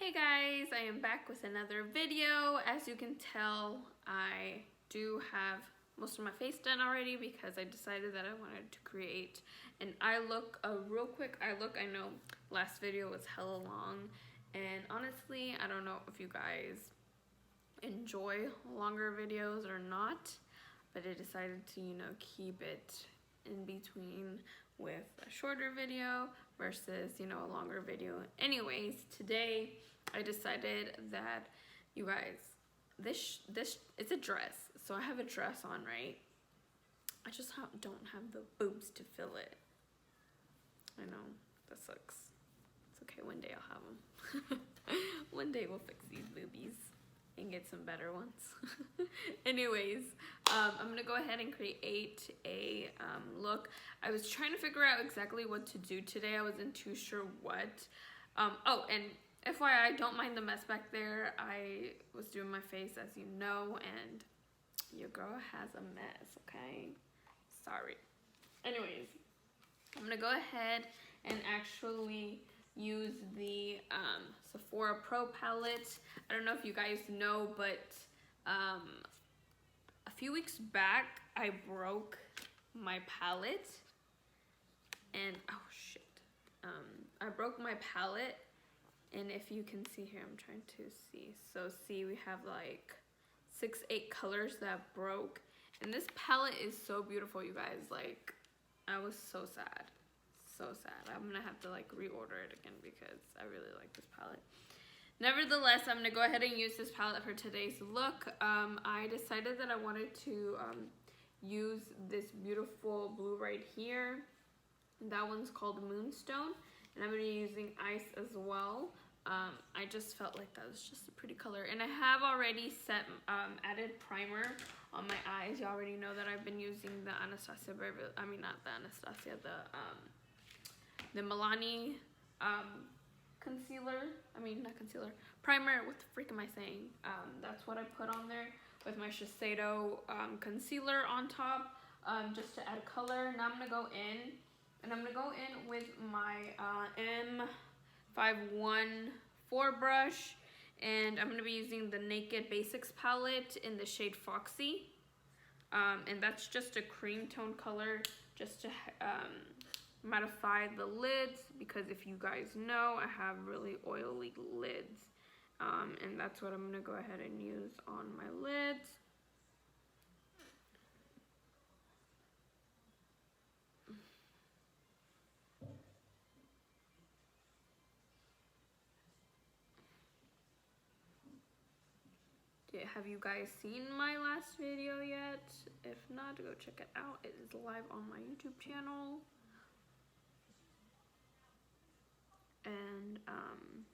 Hey guys, I am back with another video. As you can tell, I do have most of my face done already because I decided that I wanted to create an eye look, a real quick eye look. I know last video was hella long, and honestly, I don't know if you guys enjoy longer videos or not, but I decided to, keep it in between with a shorter video versus, a longer video. Anyways, today I decided that, you guys, this it's a dress, so I have a dress on, right? I just don't have the boobs to fill it. I know, that sucks. It's okay, one day I'll have them. One day we'll fix these boobies and get some better ones. Anyways, I'm gonna go ahead and create a look. I was trying to figure out exactly what to do today. I wasn't too sure what. Oh, and FYI, don't mind the mess back there. I was doing my face, as you know, and your girl has a mess, okay? Sorry. Anyways, I'm gonna go ahead and actually use the Sephora Pro palette. I don't know if you guys know, but a few weeks back I broke my palette, and oh shit, I broke my palette, and if you can see here, I'm trying to see. So see, we have like 6-8 colors that broke, and this palette is so beautiful, you guys. Like, I was so sad. So sad. I'm gonna have to like reorder it again because I really like this palette. Nevertheless, I'm gonna go ahead and use this palette for today's look. I decided that I wanted to use this beautiful blue right here. That one's called Moonstone, and I'm gonna be using Ice as well. I just felt like that was just a pretty color, and I have already added primer on my eyes. You already know that I've been using the Anastasia Beverly, I mean not the Anastasia, the Milani concealer, primer. What the freak am I saying? That's what I put on there with my Shiseido concealer on top, just to add color. Now I'm gonna go in, and I'm gonna go in with my M514 brush, and I'm gonna be using the Naked Basics palette in the shade FOXXY, and that's just a cream tone color, just to mattify the lids, because if you guys know, I have really oily lids, and that's what I'm gonna go ahead and use on my lids. Have you guys seen my last video yet? If not, go check it out. It is live on my YouTube channel. And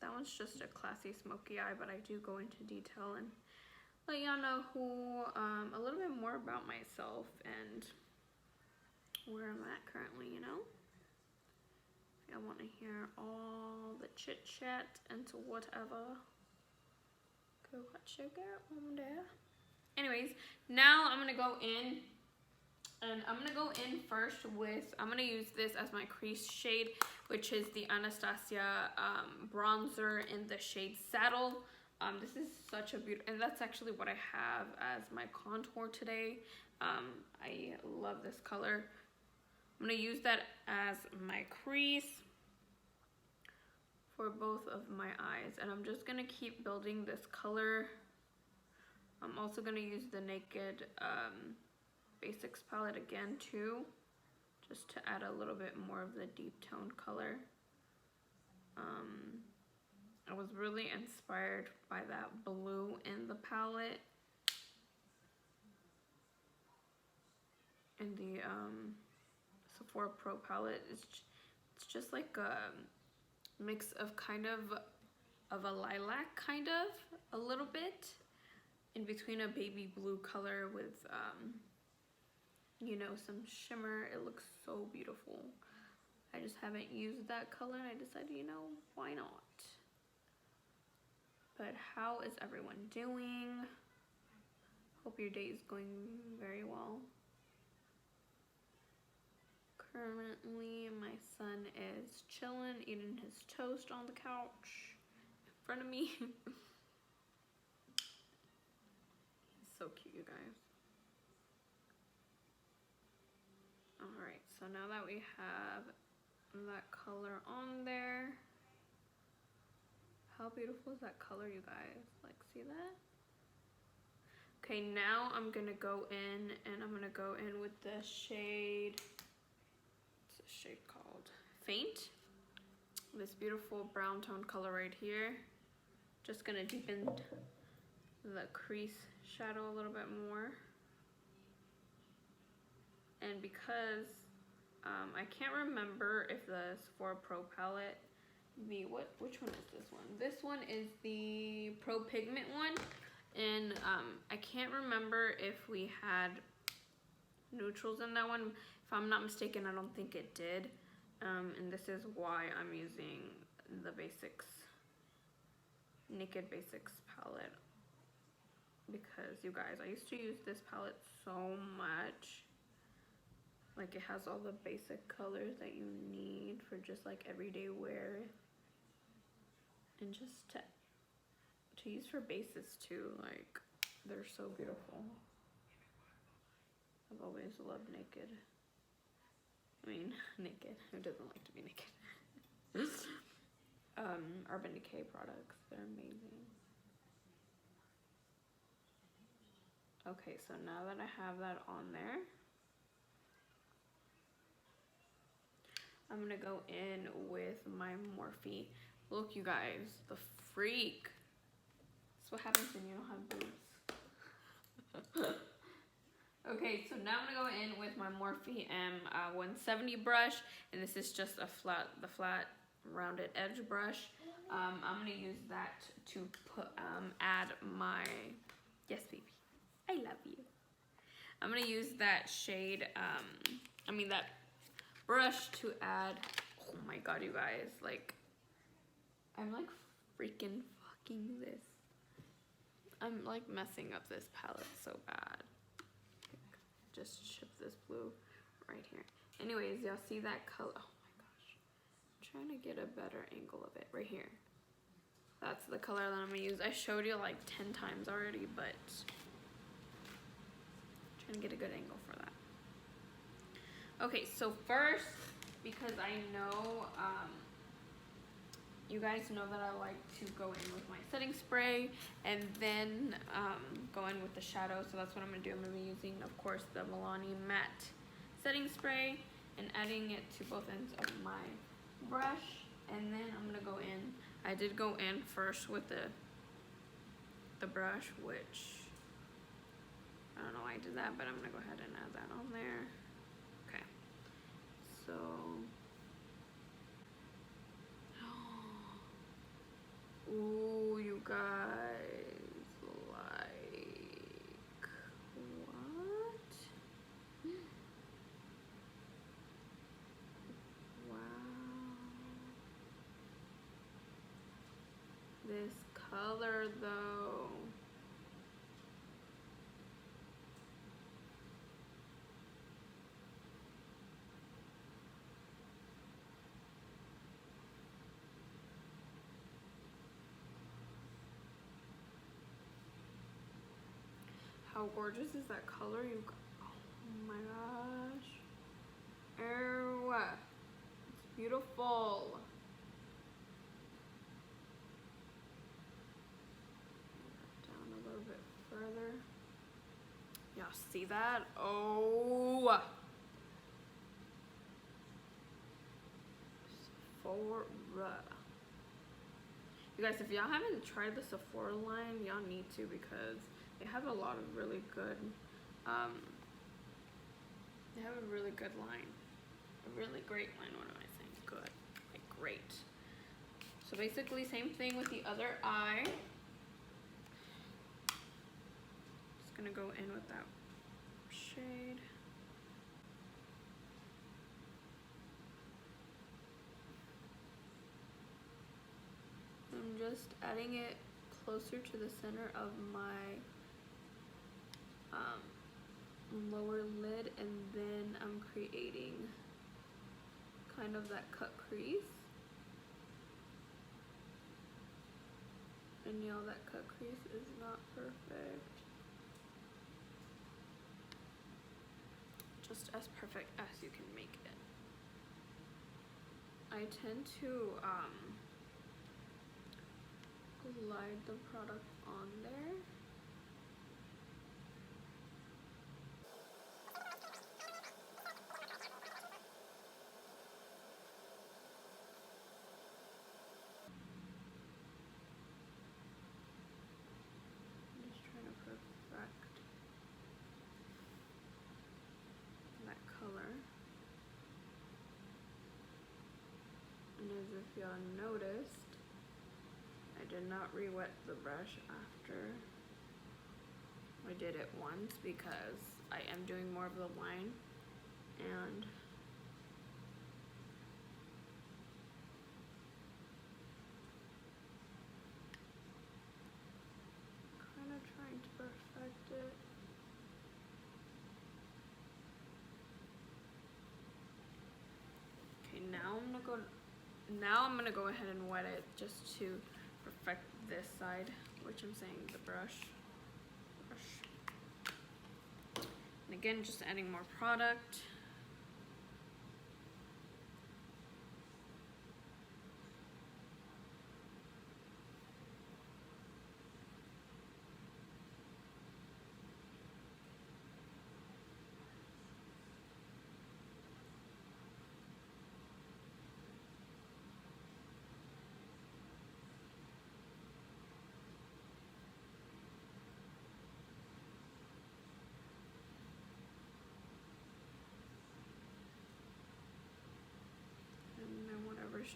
that one's just a classy smoky eye, but I do go into detail and let y'all know a little bit more about myself and where I'm at currently, I want to hear all the chit chat into whatever. Go watch your girl on there. Anyways, now I'm gonna go in, and I'm gonna go in first with, I'm gonna use this as my crease shade, which is the Anastasia bronzer in the shade Saddle. This is such a beautiful, and that's actually what I have as my contour today. I love this color. I'm gonna use that as my crease for both of my eyes, and I'm just gonna keep building this color. I'm also gonna use the Naked Basics palette again too, just to add a little bit more of the deep tone color. I was really inspired by that blue in the palette, and the Sephora Pro palette. It's just like a mix of kind of a lilac, kind of a little bit in between a baby blue color with some shimmer. It looks so beautiful. I just haven't used that color, and I decided, why not? But how is everyone doing? Hope your day is going very well. Currently, my son is chilling, eating his toast on the couch. front of me. He's so cute, you guys. Alright, so now that we have that color on there, how beautiful is that color, you guys? Like, see that? Okay, now I'm gonna go in and I'm gonna go in with the shade, what's the shade called? Faint. This beautiful brown tone color right here. Just gonna deepen the crease shadow a little bit more. And because I can't remember if the Sephora Pro palette, which one is this one? This one is the Pro Pigment one. And I can't remember if we had neutrals in that one. If I'm not mistaken, I don't think it did. And this is why I'm using the Naked Basics palette. Because you guys, I used to use this palette so much. Like, it has all the basic colors that you need for just like everyday wear. And just to use for bases too, like, they're so beautiful. I've always loved Naked. I mean, Naked. Who doesn't like to be naked? Urban Decay products, they're amazing. Okay, so now that I have that on there, I'm gonna go in with my Morphe. Look, you guys, the freak. That's what happens when you don't have boobs. Okay, so now I'm gonna go in with my Morphe M170 brush, and this is just the flat rounded edge brush. I'm gonna use that to add my, yes baby, I love you. I'm gonna use that shade, that brush to add, oh my god, you guys, like, I'm like freaking fucking this. I'm like messing up this palette so bad. Just ship this blue right here. Anyways, y'all see that color? Oh my gosh. I'm trying to get a better angle of it right here. That's the color that I'm gonna use. I showed you like 10 times already, but I'm trying to get a good angle for that. Okay, so first, because I know you guys know that I like to go in with my setting spray and then go in with the shadow. So that's what I'm gonna do. I'm gonna be using, of course, the BELLINI matte setting spray and adding it to both ends of my brush. And then I'm gonna go in. I did go in first with the brush, which I don't know why I did that, but I'm gonna go ahead and add that on there. Okay, so. Ooh, you guys, like, what? Wow. This color, though. How gorgeous is that color? Oh my gosh. Ew. It's beautiful. Down a little bit further. Y'all see that? Oh. Sephora. You guys, if y'all haven't tried the Sephora line, y'all need to, because they have a lot of really good, they have a really good line. A really great line, what am I saying? Good, like great. So basically same thing with the other eye. Just gonna go in with that shade. I'm just adding it closer to the center of my lower lid, and then I'm creating kind of that cut crease. a nail that cut crease is not perfect. Just as perfect as you can make it. I tend to glide the product on there. I'm just trying to perfect that color. And as if y'all noticed, I did not re-wet the brush after I did it once because I am doing more of the line, and kind of trying to perfect it. Okay, now I'm gonna go ahead and wet it just to perfect this side, which I'm saying the brush. And again, just adding more product.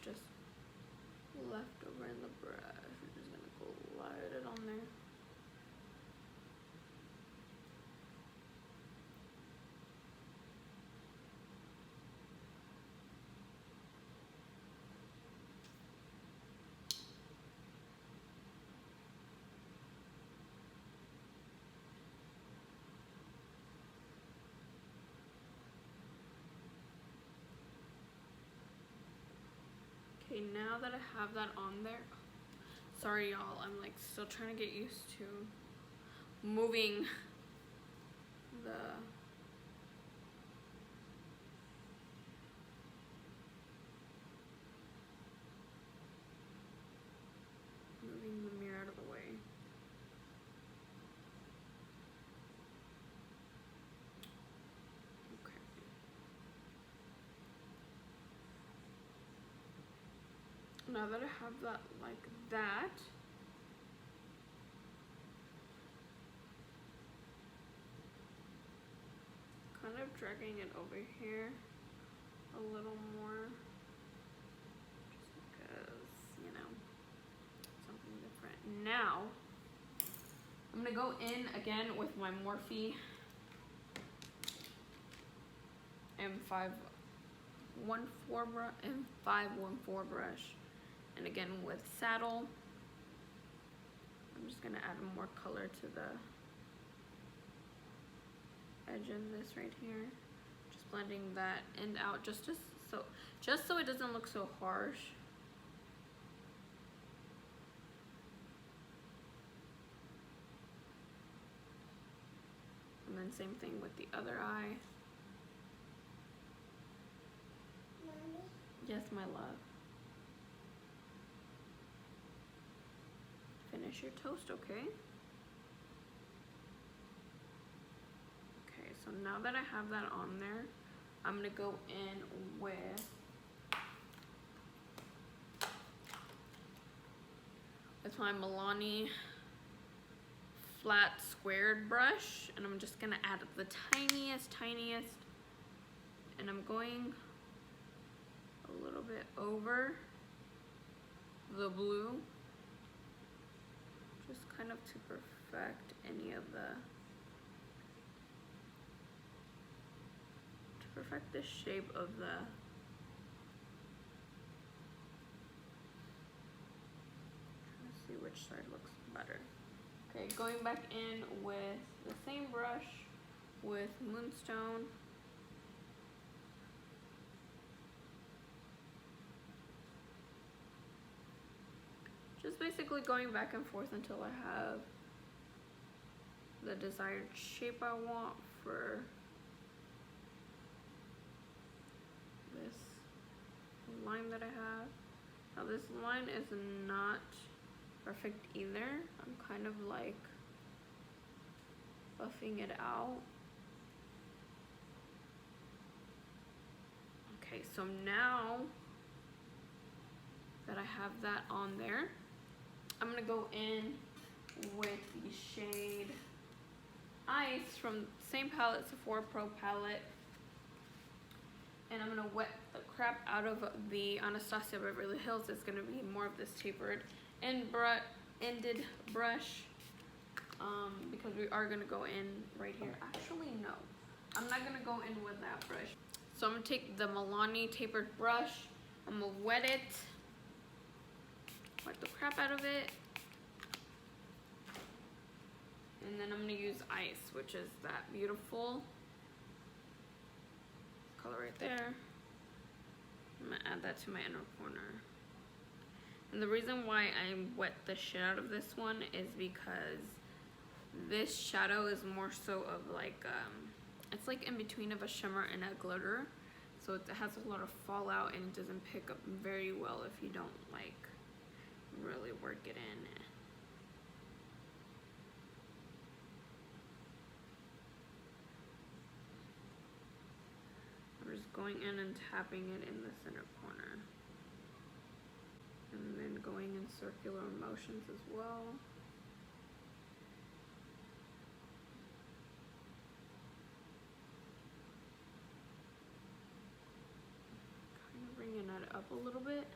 Just left over in the brush. We're just gonna glide it on there. Okay, now that I have that on there, sorry y'all, I'm like still trying to get used to moving the mirror out of the way. Now that I have that like that, kind of dragging it over here a little more, just because, you know, something different. Now, I'm gonna go in again with my Morphe M514 brush. And again with saddle, I'm just gonna add more color to the edge in this right here. Just blending that end out just so it doesn't look so harsh. And then same thing with the other eye. Mommy? Yes, my love. Finish your toast, okay? Okay, so now that I have that on there, I'm gonna go in with my BELLINI flat squared brush, and I'm just gonna add the tiniest, and I'm going a little bit over the blue, just kind of to perfect any of the, perfect the shape of the, trying to see which side looks better. Okay, going back in with the same brush with Moonstone. Just basically going back and forth until I have the desired shape I want for this line that I have. Now this line is not perfect either. I'm kind of like buffing it out. Okay, so now that I have that on there, I'm gonna go in with the shade Ice from the same palette, Sephora Pro palette. And I'm gonna wet the crap out of the Anastasia Beverly Hills. It's gonna be more of this tapered ended brush because we are gonna go in right here. Actually, no, I'm not gonna go in with that brush. So I'm gonna take the Milani tapered brush. I'm gonna wet it, wet the crap out of it. And then I'm gonna use Ice, which is that beautiful color right there. I'm gonna add that to my inner corner. And the reason why I wet the shit out of this one is because this shadow is more so of like, it's like in between of a shimmer and a glitter. So it has a lot of fallout and it doesn't pick up very well if you don't like really work it in. I'm just going in and tapping it in the center corner. And then going in circular motions as well. Kind of bringing that up a little bit.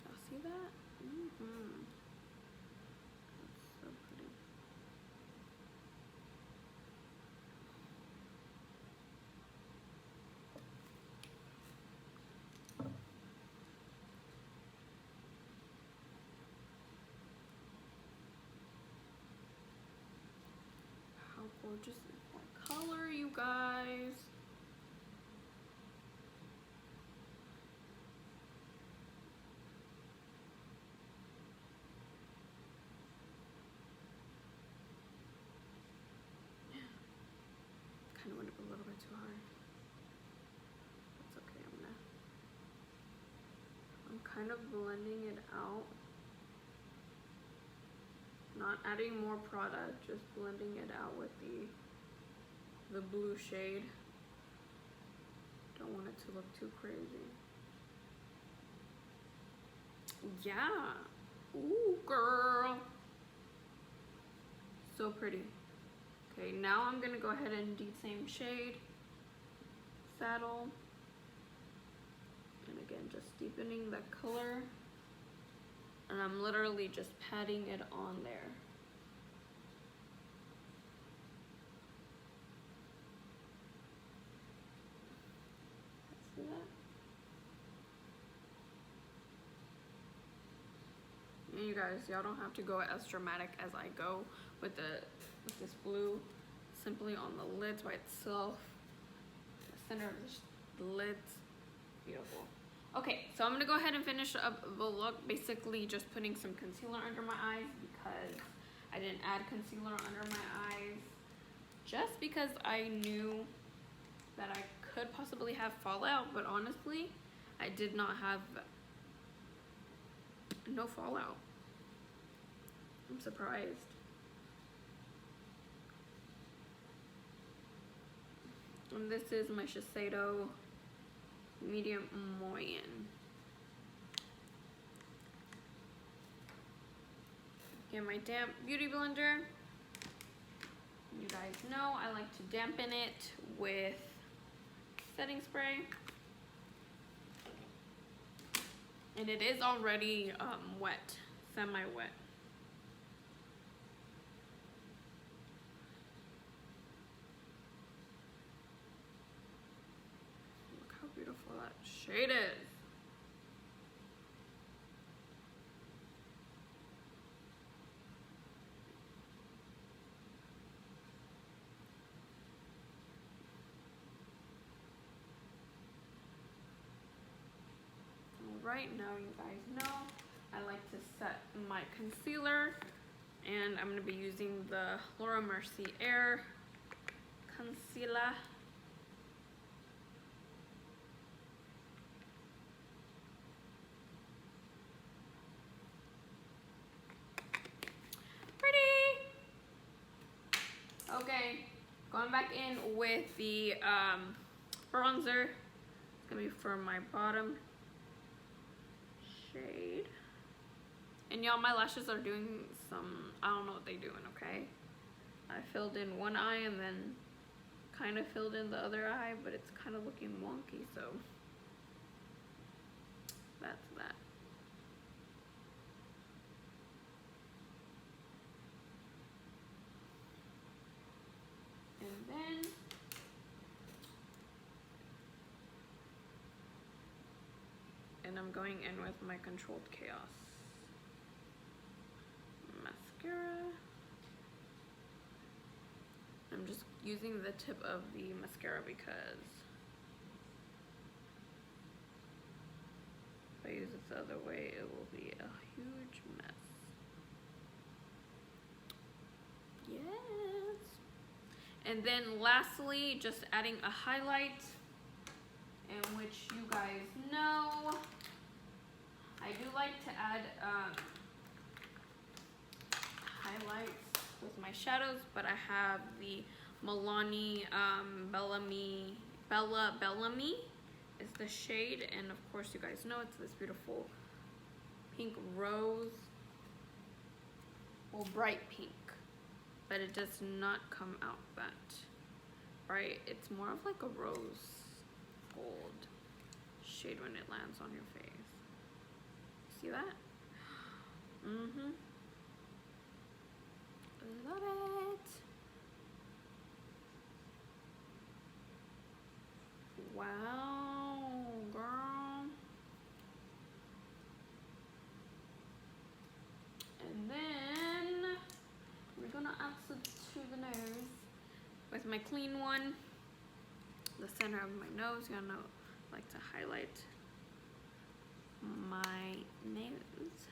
Y'all see that? That's so pretty. How gorgeous is that color, you guys? Kind of went up a little bit too hard. That's okay, I'm kind of blending it out. Not adding more product, just blending it out with the blue shade. Don't want it to look too crazy. Yeah. Ooh, girl. So pretty. Okay, now I'm gonna go ahead and do same shade, saddle. And again, just deepening the color. And I'm literally just patting it on there. See that? And you guys, y'all don't have to go as dramatic as I go with this blue, simply on the lids by itself. The center of the lids, beautiful. Okay, so I'm gonna go ahead and finish up the look, basically just putting some concealer under my eyes because I didn't add concealer under my eyes just because I knew that I could possibly have fallout, but honestly, I did not have no fallout. I'm surprised. And this is my Shiseido Medium Moyen. Get my damp beauty blender. You guys know I like to dampen it with setting spray. And it is already wet, semi-wet. Look how beautiful that shade is. right now, you guys know I like to set my concealer, and I'm going to be using the Laura Mercier Air Concealer. Pretty! Okay, going back in with the bronzer. It's going to be for my bottom shade. And y'all, my lashes are doing some, I don't know what they're doing, okay? I filled in one eye and then kind of filled in the other eye, but it's kind of looking wonky, so that's that. And then I'm going in with my Controlled Chaos mascara. I'm just using the tip of the mascara because if I use it the other way, it will be a huge mess. Yes. And then lastly, just adding a highlight, in which you guys know I do like to add highlights with my shadows, but I have the Milani Bellini is the shade, and of course you guys know it's this beautiful pink rose, well, bright pink, but it does not come out that bright. It's more of like a rose gold shade when it lands on your face. See that? Mm-hmm. Love it. Wow, girl. And then we're gonna add some to the nose with my clean one. The center of my nose, you know, I like to highlight my nose.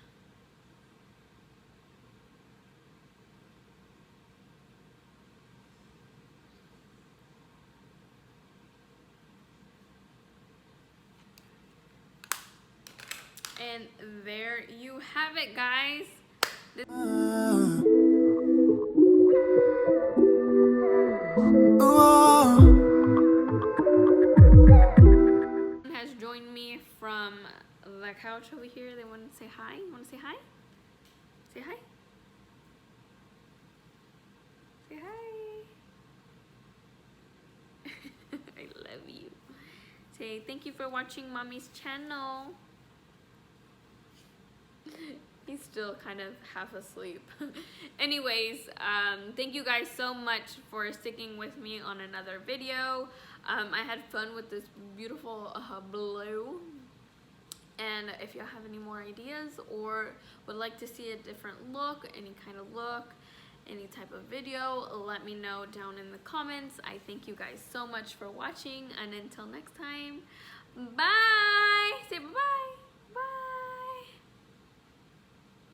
And there you have it, guys. This has joined me from the couch over here. They want to say hi. You want to say hi? Say hi. Say hi. I love you. Say thank you for watching Mommy's channel. He's still kind of half asleep. Anyways, thank you guys so much for sticking with me on another video. I had fun with this beautiful blue. And if y'all have any more ideas or would like to see a different look, any kind of look, any type of video, let me know down in the comments. I thank you guys so much for watching, and until next time, bye. Say bye-bye.